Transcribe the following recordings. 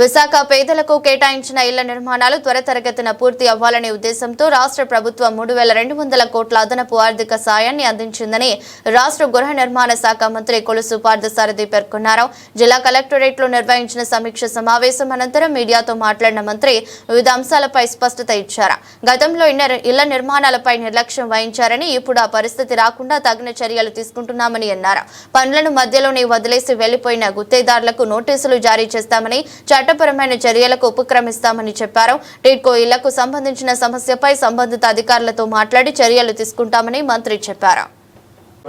విశాఖ పేదలకు కేటాయించిన ఇళ్ల నిర్మాణాలు త్వరితగతిన పూర్తి అవ్వాలనే ఉద్దేశంతో రాష్ట్ర ప్రభుత్వం 3200 కోట్ల అదనపు ఆర్థిక సాయాన్ని అందించిందని రాష్ట్ర గృహ నిర్మాణ శాఖ మంత్రి కొలుసు పార్థసారథి పేర్కొన్నారు. జిల్లా కలెక్టరేట్లో నిర్వహించిన సమీక్ష సమావేశం అనంతరం మీడియాతో మాట్లాడిన మంత్రి వివిధ అంశాలపై స్పష్టత ఇచ్చారు. గతంలో ఇళ్ల నిర్మాణాలపై నిర్లక్ష్యం వహించారని, ఇప్పుడు ఆ పరిస్థితి రాకుండా తగిన చర్యలు తీసుకుంటున్నామని అన్నారు. పనులను మధ్యలోనే వదిలేసి వెళ్లిపోయిన గుత్తేదారులకు నోటీసులు జారీ చేస్తామని, చట్టపరమైన చర్యలకు ఉపక్రమిస్తామని చెప్పారు. టిడ్కో ఇళ్లకు సంబంధించిన సమస్యపై సంబంధిత అధికారులతో మాట్లాడి చర్యలు తీసుకుంటామని మంత్రి చెప్పారు.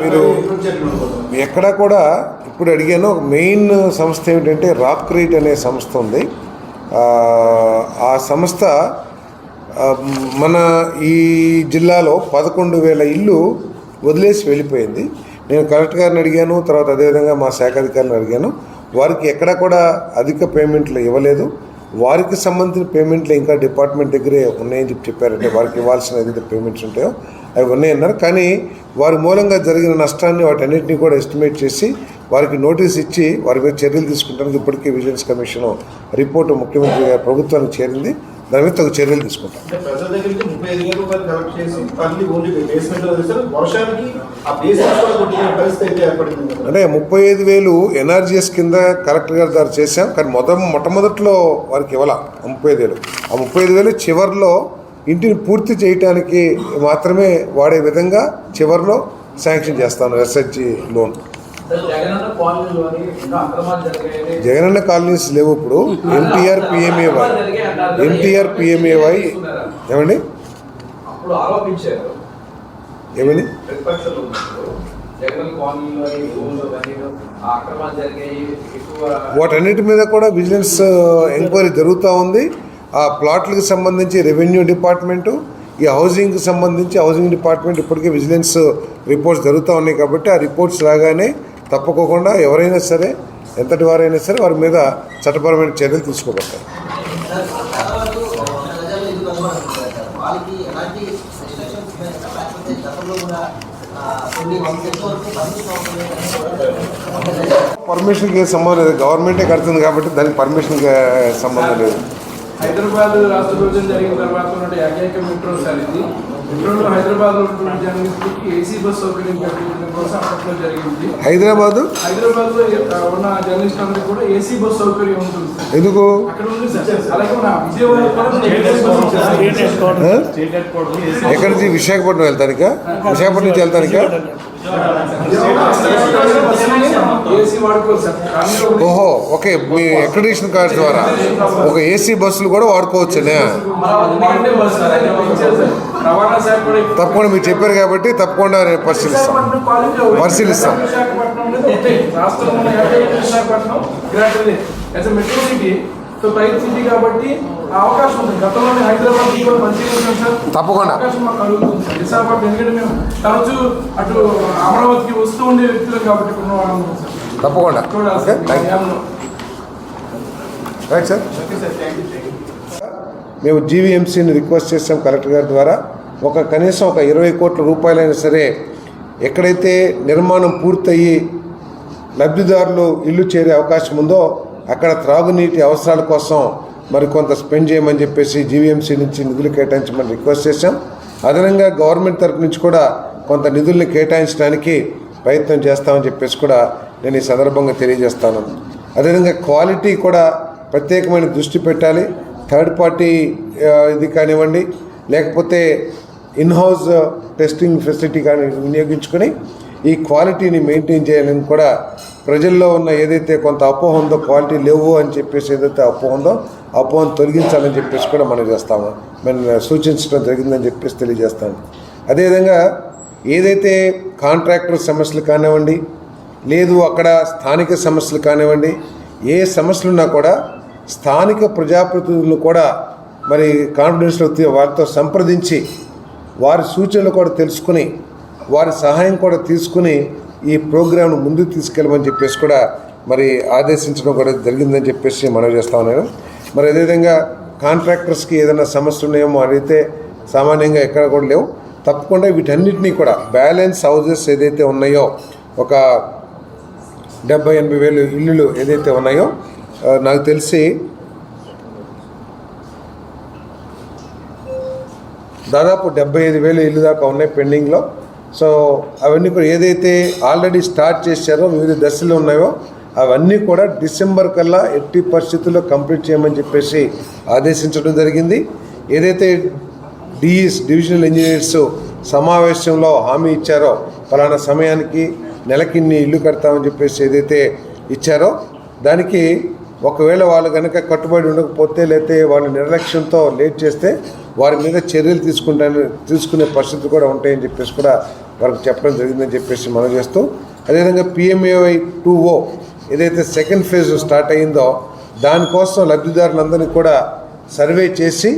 మీరు ఎక్కడా కూడా ఇప్పుడు అడిగాను. మెయిన్ సంస్థ ఏమిటంటే రాక్క్రీట్ అనే సంస్థ ఉంది. ఆ సంస్థ మన ఈ జిల్లాలో 11,000 ఇల్లు వదిలేసి వెళ్ళిపోయింది. నేను కలెక్టర్ గారిని అడిగాను, తర్వాత అదేవిధంగా మా శాఖ అధికారులను అడిగాను. వారికి ఎక్కడా కూడా అధిక పేమెంట్లు ఇవ్వలేదు. వారికి సంబంధించిన పేమెంట్లు ఇంకా డిపార్ట్మెంట్ దగ్గరే ఉన్నాయని చెప్పారంటే వారికి ఇవ్వాల్సిన ఏదైతే పేమెంట్స్ ఉంటాయో అవి ఉన్నాయన్నారు. కానీ వారి మూలంగా జరిగిన నష్టాన్ని వాటన్నిటినీ కూడా ఎస్టిమేట్ చేసి వారికి నోటీస్ ఇచ్చి వారి మీద చర్యలు తీసుకుంటానికి ఇప్పటికీ విజిలెన్స్ కమిషన్ రిపోర్టు ముఖ్యమంత్రి గారి ప్రభుత్వానికి చేరింది. దాని మీద తగు చర్యలు తీసుకుంటాం. అంటే 35,000 ఎన్ఆర్జీఎస్ కింద కలెక్టర్ గారి ద్వారా చేశాం. కానీ మొట్టమొదట్లో వారికి ఇవ్వాల 35,000. ఆ 35,000 చివరిలో ఇంటిని పూర్తి చేయడానికి మాత్రమే వాడే విధంగా చివరిలో శాంక్షన్ చేస్తాను ఎస్హెచ్జి లోన్. జగనన్న కాలనీస్ లేవు ఇప్పుడు. ఎన్టీఆర్ పిఎంఏవై ఏమండి ఏమని వాటన్నిటి మీద కూడా విజిలెన్స్ ఎంక్వైరీ జరుగుతూ ఉంది. ఆ ప్లాట్లకు సంబంధించి రెవెన్యూ డిపార్ట్మెంటు, ఈ హౌసింగ్కి సంబంధించి హౌసింగ్ డిపార్ట్మెంట్ ఇప్పటికే విజిలెన్స్ రిపోర్ట్స్ జరుగుతూ ఉన్నాయి. కాబట్టి ఆ రిపోర్ట్స్ రాగానే తప్పకోకుండా ఎవరైనా సరే, ఎంతటి వారైనా సరే వారి మీద చట్టపరమైన చర్యలు తీసుకోబడతాయి. పర్మిషన్కి సంబంధం లేదు. గవర్నమెంటే కడుతుంది కాబట్టి దానికి పర్మిషన్కి సంబంధం లేదు. హైదరాబాద్ రాష్ట్ర విభజన జరిగిన తర్వాత ఉన్న ఏకైక మెట్రో సార్ ఇది. మెట్రోలో హైదరాబాద్లో ఉన్నటువంటి జర్నలిస్టులకి ఏసీ బస్ సౌకర్యం కల్పించడం కోసం అప్పట్లో జరిగింది. హైదరాబాద్లో ఉన్న జర్నలిస్ట్ అందరికీ కూడా ఏసీ బస్ సౌకర్యం ఉంటుంది. ఎందుకు అక్కడ ఉంది సార్. అలాగే మన విజయవాడ ఎక్కడి నుంచి విశాఖపట్నం వెళ్తానికా? విశాఖపట్నం నుంచి వెళ్తానికా? ఓహో, ఓకే. మీ అక్రిడిటేషన్ కార్డ్ ద్వారా ఒక ఏసీ బస్సులు కూడా వాడుకోవచ్చునే. తప్పకుండా మీరు చెప్పారు కాబట్టి తప్పకుండా నేను పరిశీలిస్తాం. తప్పకుండా విశాఖపట్నం ఎందుకంటే మేము తరచూ అటు అమరావతికి వస్తూ ఉండే వ్యక్తులు కాబట్టి తప్పకుండా రైట్ సార్. మేము జీవీఎంసీని రిక్వెస్ట్ చేసాం కలెక్టర్ గారి ద్వారా. కనీసం ఒక 20 కోట్ల రూపాయలైనా సరే ఎక్కడైతే నిర్మాణం పూర్తయ్యి లబ్ధిదారులు ఇల్లు చేరే అవకాశం ఉందో అక్కడ త్రాగునీటి అవసరాల కోసం మరి కొంత స్పెండ్ చేయమని చెప్పేసి జీవీఎంసీ నుంచి నిధులు కేటాయించమని రిక్వెస్ట్ చేశాం. అదనంగా గవర్నమెంట్ తరఫు నుంచి కూడా కొంత నిధుల్ని కేటాయించడానికి ప్రయత్నం చేస్తామని చెప్పేసి కూడా నేను ఈ సందర్భంగా తెలియజేస్తాను. అదేవిధంగా క్వాలిటీ కూడా ప్రత్యేకమైన దృష్టి పెట్టాలి. థర్డ్ పార్టీ ఇది కానివ్వండి, లేకపోతే ఇన్హౌస్ టెస్టింగ్ ఫెసిలిటీ కానీ వినియోగించుకొని ఈ క్వాలిటీని మెయింటైన్ చేయాలని కూడా ప్రజల్లో ఉన్న ఏదైతే కొంత అపోహ ఉందో, క్వాలిటీ లేవు అని చెప్పేసి ఏదైతే అపోహ ఉందో అపోహను తొలగించాలని చెప్పేసి కూడా మనం చేస్తాము. మేము సూచించడం జరిగిందని చెప్పేసి తెలియజేస్తాను. అదేవిధంగా ఏదైతే కాంట్రాక్టర్ సమస్యలు కానివ్వండి, లేదు అక్కడ స్థానిక సమస్యలు కానివ్వండి, ఏ సమస్యలు ఉన్నా కూడా స్థానిక ప్రజాప్రతినిధులు కూడా మరి కాన్ఫిడెన్స్లో వారితో సంప్రదించి వారి సూచనలు కూడా తెలుసుకుని వారి సహాయం కూడా తీసుకుని ఈ ప్రోగ్రామ్ను ముందుకు తీసుకెళ్ళమని చెప్పేసి కూడా మరి ఆదేశించడం కూడా జరిగిందని చెప్పేసి మనం చేస్తా ఉన్నాను. మరి అదేవిధంగా కాంట్రాక్టర్స్కి ఏదైనా సమస్యలు ఉన్నాయేమో అడిగితే సామాన్యంగా ఎక్కడ కూడా లేవు. తప్పకుండా వీటన్నిటినీ కూడా బ్యాలెన్స్ హౌజెస్ ఏదైతే ఉన్నాయో ఒక 70-80 వేలు ఇల్లులు ఏదైతే ఉన్నాయో నాకు తెలిసి దాదాపు 75,000 ఇల్లు దాకా ఉన్నాయి పెండింగ్లో. సో అవన్నీ కూడా ఏదైతే ఆల్రెడీ స్టార్ట్ చేశారో వివిధ దశలు ఉన్నాయో అవన్నీ కూడా డిసెంబర్ కల్లా ఎట్టి పరిస్థితుల్లో కంప్లీట్ చేయమని చెప్పేసి ఆదేశించడం జరిగింది. ఏదైతే డివిజనల్ ఇంజనీర్స్ సమావేశంలో హామీ ఇచ్చారో ఫలానా సమయానికి నెలకిన్ని ఇల్లు కడతామని చెప్పేసి ఏదైతే ఇచ్చారో దానికి ఒకవేళ వాళ్ళు కనుక కట్టుబడి ఉండకపోతే లేకపోతే వాళ్ళు నిర్లక్ష్యంతో లేట్ చేస్తే వారి మీద చర్యలు తీసుకునే పరిస్థితులు కూడా ఉంటాయని చెప్పేసి కూడా వారికి చెప్పడం జరిగిందని చెప్పేసి మనం చేస్తూ, అదేవిధంగా PMAY 2O ఏదైతే సెకండ్ ఫేజ్ స్టార్ట్ అయ్యిందో దానికోసం లబ్ధిదారులందరినీ కూడా సర్వే చేసి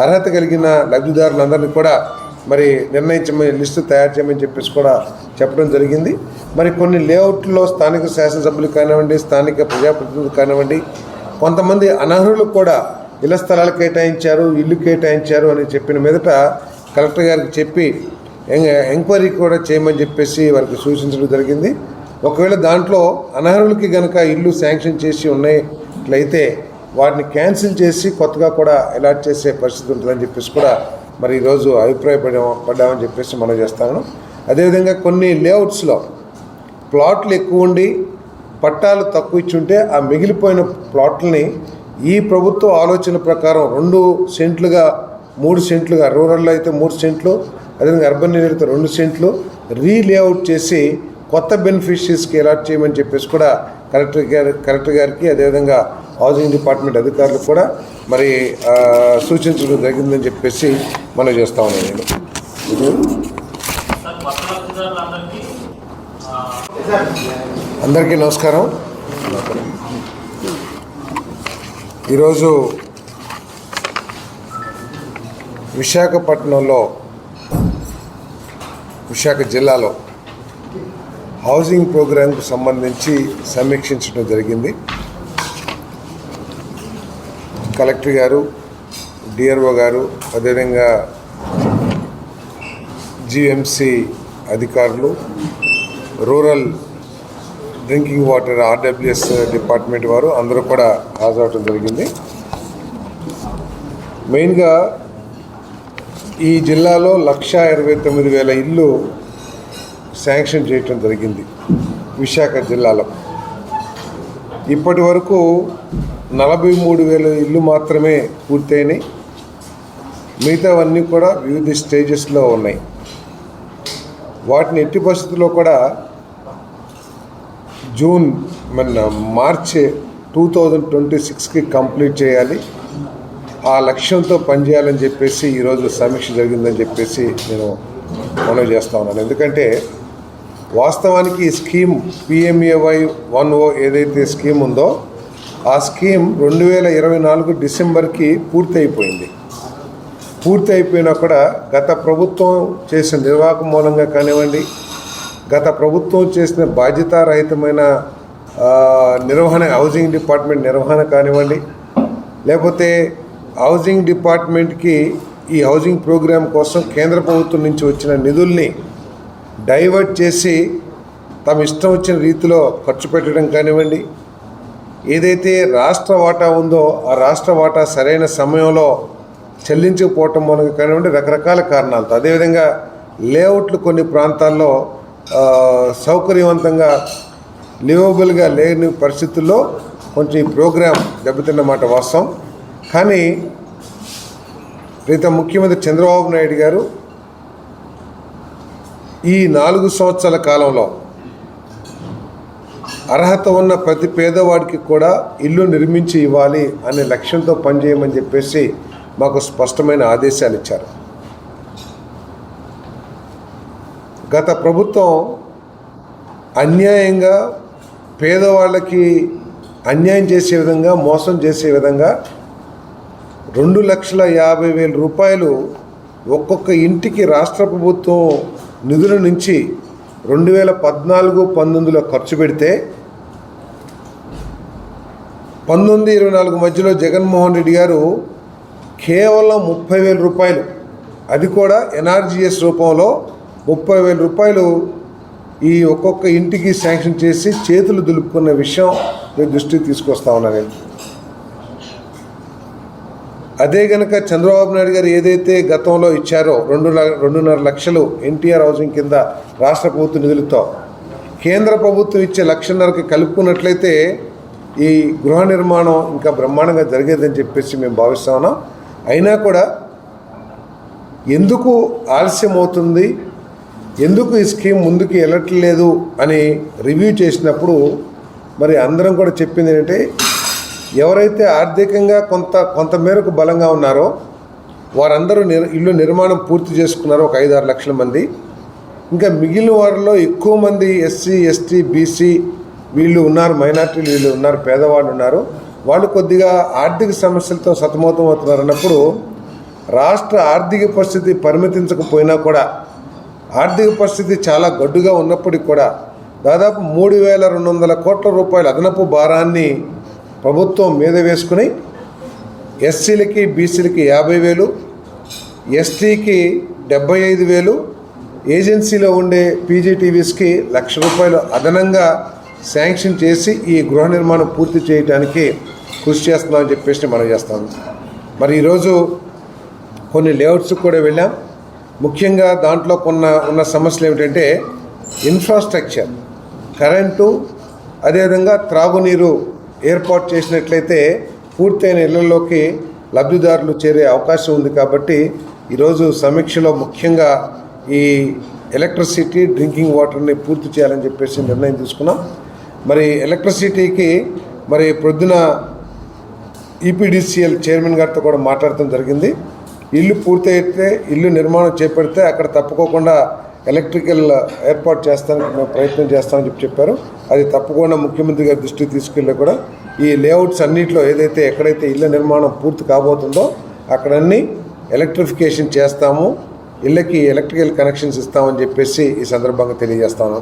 అర్హత కలిగిన లబ్ధిదారులందరినీ కూడా మరి నిర్ణయించమని లిస్టు తయారు చేయమని చెప్పేసి కూడా చెప్పడం జరిగింది. మరి కొన్ని లేఅవుట్లో స్థానిక శాసనసభ్యులు కానివ్వండి, స్థానిక ప్రజాప్రతినిధులు కానివ్వండి, కొంతమంది అనర్హులకు కూడా ఇళ్ల స్థలాలు కేటాయించారు, ఇల్లు కేటాయించారు అని చెప్పిన మీదట కలెక్టర్ గారికి చెప్పి ఎంక్వైరీ కూడా చేయమని చెప్పేసి వారికి సూచించడం జరిగింది. ఒకవేళ దాంట్లో అనర్హులకి కనుక ఇల్లు శాంక్షన్ చేసి ఉన్నట్లయితే వాటిని క్యాన్సిల్ చేసి కొత్తగా కూడా అలాట్ చేసే పరిస్థితి ఉంటుందని చెప్పేసి కూడా మరి ఈరోజు అభిప్రాయపడ్డామని చెప్పేసి మనం చేస్తాను. అదేవిధంగా కొన్ని లేఅవుట్స్లో ప్లాట్లు ఎక్కువ ఉండి పట్టాలు తక్కువ ఇచ్చి ఉంటే ఆ మిగిలిపోయిన ప్లాట్లని ఈ ప్రభుత్వ ఆలోచన ప్రకారం 2 సెంట్లుగా 3 సెంట్లుగా, రూరల్లో అయితే 3 సెంట్లు, అదేవిధంగా అర్బన్ ఏరియాలో అయితే 2 సెంట్లు రీలేఅవుట్ చేసి కొత్త బెనిఫిషరీస్కి అలాట్ చేయమని చెప్పేసి కూడా కలెక్టర్ గారికి అదేవిధంగా హౌసింగ్ డిపార్ట్మెంట్ అధికారులకు కూడా మరి సూచించడం జరిగిందని చెప్పేసి మనం చేస్తా ఉన్నాను. నేను అందరికీ నమస్కారం. ఈరోజు విశాఖపట్నంలో విశాఖ జిల్లాలో హౌసింగ్ ప్రోగ్రాంకు సంబంధించి సమీక్షించడం జరిగింది. కలెక్టర్ గారు, డిఆర్ఓ గారు, అదేవిధంగా GMC అధికారులు, rural drinking water RWS department వారు అందరూ కూడా హాజరవడం జరిగింది. మెయిన్గా ఈ జిల్లాలో 1,29,000 ఇల్లు శాంక్షన్ చేయటం జరిగింది. విశాఖ జిల్లాలో ఇప్పటి వరకు 43,000 ఇల్లు మాత్రమే పూర్తయినాయి. మిగతావన్నీ కూడా వివిధ స్టేజెస్లో ఉన్నాయి. వాటిని ఎట్టి పరిస్థితుల్లో కూడా మార్చి 2026కి కంప్లీట్ చేయాలి, ఆ లక్ష్యంతో పనిచేయాలని చెప్పేసి ఈరోజు సమీక్ష జరిగిందని చెప్పేసి నేను మనవి చేస్తా ఉన్నాను. ఎందుకంటే వాస్తవానికి ఈ స్కీమ్ PMAY 1O ఏదైతే స్కీమ్ ఉందో ఆ స్కీమ్ 2024 డిసెంబర్కి పూర్తి అయిపోయినా కూడా గత ప్రభుత్వం చేసిన నిర్వాహకం మూలంగా కానివ్వండి, గత ప్రభుత్వం చేసిన బాధ్యతారహితమైన నిర్వహణ, హౌసింగ్ డిపార్ట్మెంట్ నిర్వహణ కానివ్వండి, లేకపోతే హౌసింగ్ డిపార్ట్మెంట్కి ఈ హౌసింగ్ ప్రోగ్రాం కోసం కేంద్ర ప్రభుత్వం నుంచి వచ్చిన నిధుల్ని డైవర్ట్ చేసి తమ ఇష్టం వచ్చిన రీతిలో ఖర్చు పెట్టడం కానివ్వండి, ఏదైతే రాష్ట్ర వాటా ఉందో ఆ రాష్ట్ర వాటా సరైన సమయంలో చెల్లించకపోవటం మూలంగా కానివ్వండి, రకరకాల కారణాలతో, అదేవిధంగా లేఅవుట్లు కొన్ని ప్రాంతాల్లో సౌకర్యవంతంగా లివబుల్గా లేని పరిస్థితుల్లో కొంచెం ఈ ప్రోగ్రాం దెబ్బతిన్నమాట వాస్తవం. కానీ ప్రీతం ముఖ్యమంత్రి చంద్రబాబు నాయుడు గారు ఈ 4 సంవత్సరాల కాలంలో అర్హత ఉన్న ప్రతి పేదవాడికి కూడా ఇల్లు నిర్మించి ఇవ్వాలి అనే లక్ష్యంతో పనిచేయమని చెప్పేసి మాకు స్పష్టమైన ఆదేశాలు ఇచ్చారు. గత ప్రభుత్వం అన్యాయంగా పేదవాళ్ళకి అన్యాయం చేసే విధంగా, మోసం చేసే విధంగా 2,50,000 రూపాయలు ఒక్కొక్క ఇంటికి రాష్ట్ర ప్రభుత్వం నిధుల నుంచి 2014-19లో ఖర్చు పెడితే 19-24 మధ్యలో జగన్మోహన్ రెడ్డి గారు కేవలం 30,000 రూపాయలు, అది కూడా NRGS రూపంలో 30,000 రూపాయలు ఈ ఒక్కొక్క ఇంటికి శాంక్షన్ చేసి చేతులు దులుపుకున్న విషయం మీ దృష్టికి తీసుకొస్తా ఉన్నాను. అదే గనక చంద్రబాబు నాయుడు గారు ఏదైతే గతంలో ఇచ్చారో 2.5 లక్షలు ఎన్టీఆర్ హౌసింగ్ కింద రాష్ట్ర ప్రభుత్వ నిధులతో కేంద్ర ప్రభుత్వం ఇచ్చే 1.5 కలుపుకున్నట్లయితే ఈ గృహ నిర్మాణం ఇంకా బ్రహ్మాండంగా జరిగేదని చెప్పేసి మేము భావిస్తా ఉన్నాం. అయినా కూడా ఎందుకు ఆలస్యం అవుతుంది, ఎందుకు ఈ స్కీమ్ ముందుకు వెళ్ళట్లేదు అని రివ్యూ చేసినప్పుడు మరి అందరం కూడా చెప్పింది ఏంటంటే, ఎవరైతే ఆర్థికంగా కొంత మేరకు బలంగా ఉన్నారో వారందరూ ఇల్లు నిర్మాణం పూర్తి చేసుకున్నారో ఒక 5-6 లక్షల మంది. ఇంకా మిగిలిన వారిలో ఎక్కువ మంది ఎస్సీ, ఎస్టీ, బీసీ వీళ్ళు ఉన్నారు, మైనార్టీలు వీళ్ళు ఉన్నారు, పేదవాళ్ళు ఉన్నారు. వాళ్ళు కొద్దిగా ఆర్థిక సమస్యలతో సతమతం అవుతున్నారు అన్నప్పుడు రాష్ట్ర ఆర్థిక పరిస్థితి పరిమితించకపోయినా కూడా, ఆర్థిక పరిస్థితి చాలా గడ్డుగా ఉన్నప్పటికీ కూడా దాదాపు 3,200 కోట్ల రూపాయల అదనపు భారాన్ని ప్రభుత్వం మీద వేసుకుని ఎస్సీలకి, బీసీలకి 50,000, ఎస్టీకి 75,000, ఏజెన్సీలో ఉండే పీజీటీవీస్కి 1,00,000 రూపాయలు అదనంగా శాంక్షన్ చేసి ఈ గృహ నిర్మాణం పూర్తి చేయడానికి కృషి చేస్తున్నామని చెప్పేసి మనం చేస్తాము. మరి ఈరోజు కొన్ని లేఅవుట్స్కి కూడా వెళ్ళాం. ముఖ్యంగా దాంట్లో ఉన్న సమస్యలు ఏమిటంటే ఇన్ఫ్రాస్ట్రక్చర్, కరెంటు, అదేవిధంగా త్రాగునీరు ఏర్పాటు చేసినట్లయితే పూర్తయిన ఇళ్లలోకి లబ్ధిదారులు చేరే అవకాశం ఉంది. కాబట్టి ఈరోజు సమీక్షలో ముఖ్యంగా ఈ ఎలక్ట్రిసిటీ, డ్రింకింగ్ వాటర్ని పూర్తి చేయాలని చెప్పేసి నిర్ణయం తీసుకున్నాం. మరి ఎలక్ట్రిసిటీకి మరి ప్రొద్దున ఈపీడీసీఎల్ చైర్మన్ గారితో కూడా మాట్లాడటం జరిగింది. ఇల్లు పూర్తయితే, ఇల్లు నిర్మాణం చేపడితే అక్కడ తప్పుకోకుండా ఎలక్ట్రికల్ ఏర్పాటు చేస్తానికి మేము ప్రయత్నం చేస్తామని చెప్పారు. అది తప్పకుండా ముఖ్యమంత్రి గారి దృష్టికి తీసుకెళ్ళి కూడా ఈ లేఅవుట్స్ అన్నింటిలో ఎక్కడైతే ఇళ్ళ నిర్మాణం పూర్తి కాబోతుందో అక్కడన్నీ ఎలక్ట్రిఫికేషన్ చేస్తాము, ఇళ్ళకి ఎలక్ట్రికల్ కనెక్షన్స్ ఇస్తామని చెప్పేసి ఈ సందర్భంగా తెలియజేస్తాను.